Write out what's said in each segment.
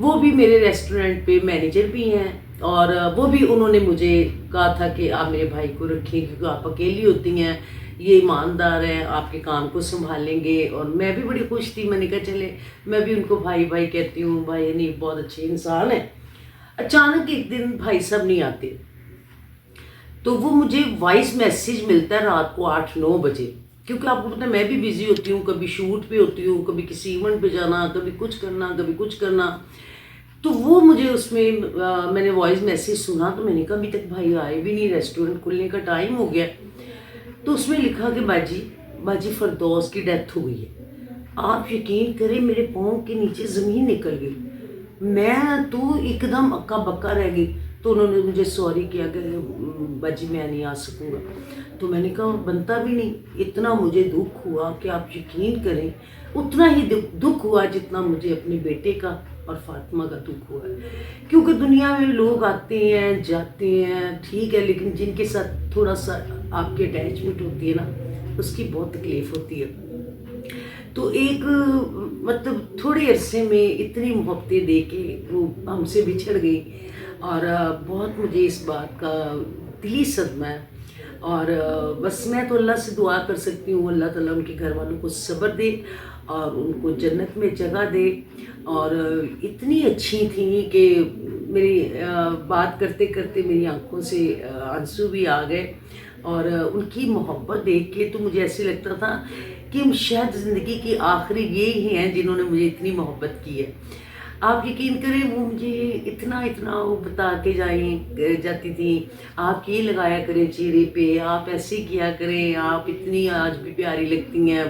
وہ بھی میرے ریسٹورنٹ پہ مینیجر بھی ہیں، اور وہ بھی انہوں نے مجھے کہا تھا کہ آپ میرے بھائی کو رکھیں کیونکہ آپ اکیلی ہوتی ہیں، یہ ایماندار ہیں، آپ کے کام کو سنبھالیں گے. اور میں بھی بڑی خوش تھی. میں نے کہا چلے میں بھی ان کو بھائی بھائی کہتی ہوں، بھائی نہیں بہت اچھے انسان ہیں. اچانک ایک دن بھائی صاحب نہیں آتے، تو وہ مجھے وائس میسیج ملتا ہے رات کو 8-9 بجے، کیونکہ آپ کو پتہ ہے میں بھی بزی ہوتی ہوں، کبھی شوٹ پہ ہوتی ہوں، کبھی کسی ایونٹ پہ جانا، کبھی کچھ کرنا کبھی کچھ کرنا. تو وہ مجھے اس میں میں نے وائس میسیج سنا، تو میں نے کہا ابھی تک بھائی آئے بھی نہیں، ریسٹورنٹ کھلنے کا ٹائم ہو گیا. تو اس میں لکھا کہ باجی فردوس کی ڈیتھ ہو گئی ہے. آپ یقین کریں میرے پاؤں کے نیچے زمین نکل گئی، میں تو ایک دم اکا بکا رہ گئی. تو انہوں نے مجھے سوری کیا کہ باجی میں نہیں آ سکوں گا. تو میں نے کہا بنتا بھی نہیں. اتنا مجھے دکھ ہوا کہ آپ یقین کریں اتنا ہی دکھ ہوا جتنا مجھے اپنے بیٹے کا اور فاطمہ کا دکھ ہوا ہے. کیونکہ دنیا میں لوگ آتے ہیں جاتے ہیں ٹھیک ہے، لیکن جن کے ساتھ تھوڑا سا آپ کی اٹیچمنٹ ہوتی ہے نا، اس کی بہت تکلیف ہوتی ہے. تو ایک مطلب تھوڑے عرصے میں اتنی محبتیں دے کے وہ ہم سے بچھڑ گئی، اور بہت مجھے اس بات کا دلی صدمہ ہے. اور بس میں تو اللہ سے دعا کر سکتی ہوں اللہ تعالیٰ ان کے گھر والوں کو صبر دے اور ان کو جنت میں جگہ دے. اور اتنی اچھی تھیں کہ میری بات کرتے کرتے میری آنکھوں سے آنسو بھی آ گئے. اور ان کی محبت دیکھ کے تو مجھے ایسے لگتا تھا کہ شاید زندگی کی آخری یہی ہیں جنہوں نے مجھے اتنی محبت کی ہے. آپ یقین کریں وہ مجھے اتنا وہ بتا کے جاتی تھیں، آپ یہ لگایا کریں چہرے پہ، آپ ایسے کیا کریں، آپ اتنی آج بھی پیاری لگتی ہیں،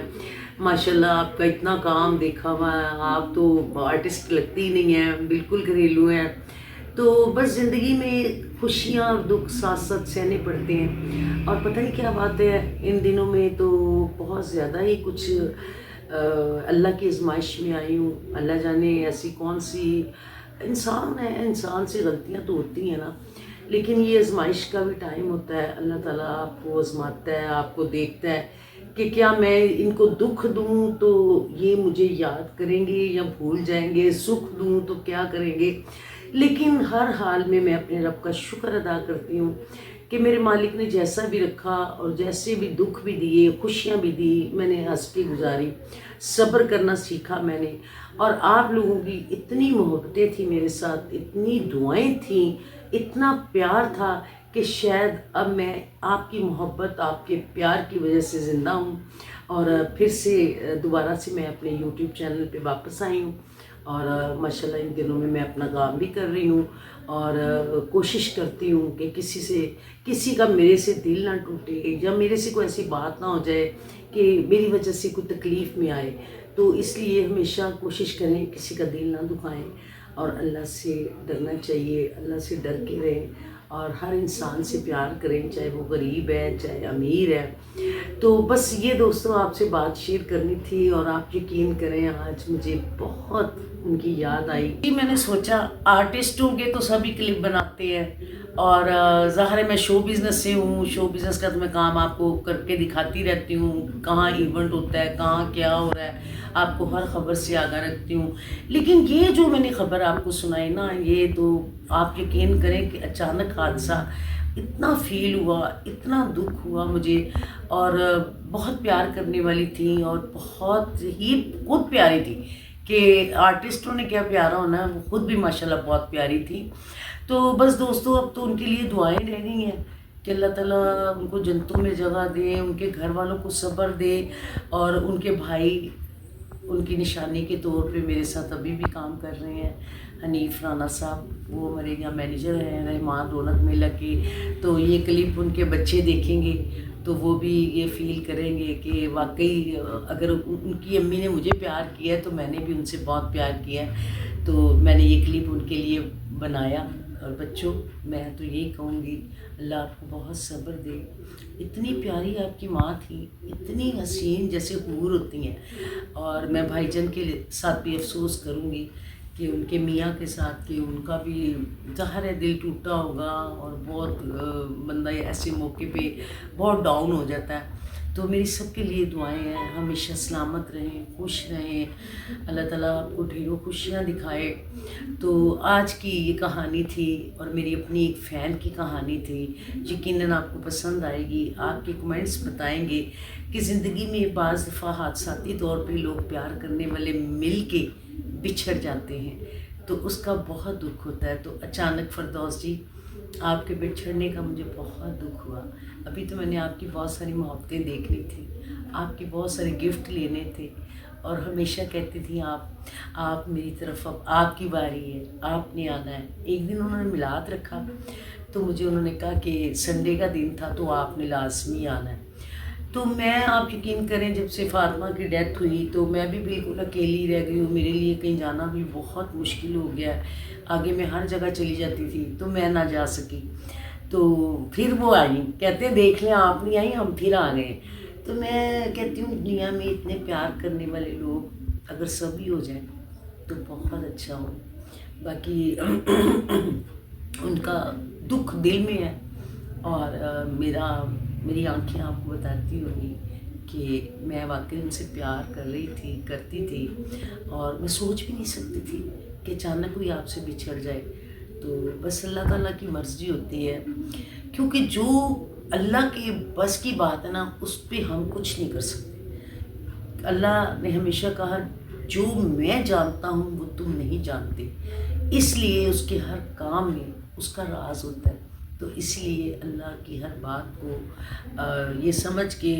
ماشاءاللہ آپ کا اتنا کام دیکھا ہوا ہے، آپ تو آرٹسٹ لگتی ہی نہیں ہیں، بالکل گھریلو ہیں. تو بس زندگی میں خوشیاں اور دکھ ساتھ ساتھ سہنے پڑتے ہیں. اور پتہ نہیں کیا بات ہے ان دنوں میں تو بہت زیادہ ہی کچھ اللہ کی آزمائش میں آئی ہوں. اللہ جانے ایسی کون سی انسان ہے، انسان سے غلطیاں تو ہوتی ہیں نا، لیکن یہ آزمائش کا بھی ٹائم ہوتا ہے. اللہ تعالیٰ آپ کو آزماتا ہے، آپ کو دیکھتا ہے کہ کیا میں ان کو دکھ دوں تو یہ مجھے یاد کریں گے یا بھول جائیں گے، سکھ دوں تو کیا کریں گے. لیکن ہر حال میں اپنے رب کا شکر ادا کرتی ہوں کہ میرے مالک نے جیسا بھی رکھا اور جیسے بھی دکھ بھی دیے خوشیاں بھی دی، میں نے ہنس کے گزاری، صبر کرنا سیکھا میں نے. اور آپ لوگوں کی اتنی محبتیں تھیں میرے ساتھ، اتنی دعائیں تھیں، اتنا پیار تھا کہ شاید اب میں آپ کی محبت آپ کے پیار کی وجہ سے زندہ ہوں. اور پھر سے دوبارہ سے میں اپنے یوٹیوب چینل پہ واپس آئی ہوں. اور ماشاءاللہ ان دنوں میں اپنا کام بھی کر رہی ہوں اور کوشش کرتی ہوں کہ کسی کا میرے سے دل نہ ٹوٹے یا میرے سے کوئی ایسی بات نہ ہو جائے کہ میری وجہ سے کوئی تکلیف میں آئے. تو اس لیے ہمیشہ کوشش کریں کسی کا دل نہ دکھائیں اور اللہ سے ڈرنا چاہیے، اللہ سے ڈر کے رہیں اور ہر انسان سے پیار کریں، چاہے وہ غریب ہے چاہے امیر ہے. تو بس یہ دوستوں آپ سے بات شیئر کرنی تھی. اور آپ یقین کریں آج مجھے بہت ان کی یاد آئی. میں نے سوچا آرٹسٹ ہوں گے تو سبھی کلپ بناتے ہیں، اور ظاہر ہے میں شو بزنس سے ہوں، شو بزنس کا تو میں کام آپ کو کر کے دکھاتی رہتی ہوں، کہاں ایونٹ ہوتا ہے کہاں کیا ہو رہا ہے آپ کو ہر خبر سے آگاہ رکھتی ہوں. لیکن یہ جو میں نے خبر آپ کو سنائی نا، یہ تو آپ یقین کریں کہ اچانک حادثہ اتنا فیل ہوا، اتنا دکھ ہوا مجھے. اور بہت پیار کرنے والی تھیں اور بہت ہی خود پیاری تھی کہ آرٹسٹوں نے کیا پیارا ہونا ہے، وہ خود بھی ماشاءاللہ بہت پیاری تھی. تو بس دوستوں اب تو ان کے لیے دعائیں رہ گئی ہیں کہ اللہ تعالیٰ ان کو جنتوں میں جگہ دے، ان کے گھر والوں کو صبر دے. اور ان کے بھائی ان کی نشانی کے طور پہ میرے ساتھ ابھی بھی کام کر رہے ہیں، حنیف رانا صاحب، وہ ہمارے یہاں مینیجر ہیں رحمان رونق میلہ کے. تو یہ کلپ ان کے بچے دیکھیں گے تو وہ بھی یہ فیل کریں گے کہ واقعی اگر ان کی امی نے مجھے پیار کیا ہے تو میں نے بھی ان سے بہت پیار کیا ہے. تو میں نے یہ کلپ ان کے لیے بنایا. اور بچوں میں تو یہی کہوں گی اللہ آپ کو بہت صبر دے. اتنی پیاری آپ کی ماں تھی، اتنی حسین جیسے حور ہوتی ہیں. اور میں بھائی جان کے ساتھ بھی افسوس کروں گی کہ ان کے میاں کے ساتھ کہ ان کا بھی ظاہر ہے دل ٹوٹا ہوگا، اور بہت بندہ ایسے موقع پہ بہت ڈاؤن ہو جاتا ہے. تو میری سب کے لیے دعائیں ہیں، ہمیشہ سلامت رہیں، خوش رہیں، اللہ تعالیٰ آپ کو ڈھیروں خوشیاں دکھائے۔ تو آج کی یہ کہانی تھی اور میری اپنی ایک فین کی کہانی تھی، یقیناً آپ کو پسند آئے گی۔ آپ کے کمنٹس بتائیں گے کہ زندگی میں بعض دفعہ حادثاتی طور پہ لوگ پیار کرنے والے مل کے بچھڑ جاتے ہیں تو اس کا بہت دکھ ہوتا ہے۔ تو اچانک فردوس جی آپ کے بچھڑنے کا مجھے بہت دکھ ہوا۔ ابھی تو میں نے آپ کی بہت ساری محبتیں دیکھنی تھی، آپ کے بہت سارے گفٹ لینے تھے، اور ہمیشہ کہتی تھیں آپ میری طرف، اب آپ کی باری ہے، آپ نے آنا ہے۔ ایک دن انہوں نے میلاد رکھا تو مجھے انہوں نے کہا کہ سنڈے کا دن تھا تو آپ نے لازمی آنا ہے۔ تو میں، آپ یقین کریں، جب سے فاطمہ کی ڈیتھ ہوئی تو میں بھی بالکل اکیلی رہ گئی ہوں، میرے لیے کہیں جانا بھی بہت مشکل ہو گیا ہے۔ آگے میں ہر جگہ چلی جاتی تھی تو میں نہ جا سکی، تو پھر وہ آئی، کہتے ہیں دیکھ لیں آپ نہیں آئی، ہم پھر آ گئے۔ تو میں کہتی ہوں دنیا میں اتنے پیار کرنے والے لوگ اگر سبھی ہو جائیں تو بہت اچھا ہو۔ باقی ان کا دکھ دل میں ہے، اور میری آنکھیں آپ کو بتاتی ہوں گی کہ میں واقعی ان سے پیار کرتی تھی، اور میں سوچ بھی نہیں سکتی تھی کہ اچانک کوئی آپ سے بچھڑ جائے۔ تو بس اللہ تعالیٰ کی مرضی ہوتی ہے، کیونکہ جو اللہ کے بس کی بات ہے نا اس پہ ہم کچھ نہیں کر سکتے۔ اللہ نے ہمیشہ کہا جو میں جانتا ہوں وہ تم نہیں جانتے، اس لیے اس کے ہر کام میں اس کا راز ہوتا ہے۔ تو اس لیے اللہ کی ہر بات کو یہ سمجھ کے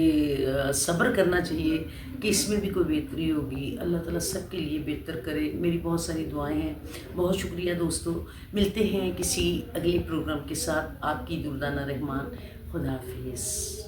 صبر کرنا چاہیے کہ اس میں بھی کوئی بہتری ہوگی۔ اللہ تعالیٰ سب کے لیے بہتر کرے۔ میری بہت ساری دعائیں ہیں۔ بہت شکریہ دوستو، ملتے ہیں کسی اگلے پروگرام کے ساتھ۔ آپ کی دردانہ رحمان، خدا حافظ۔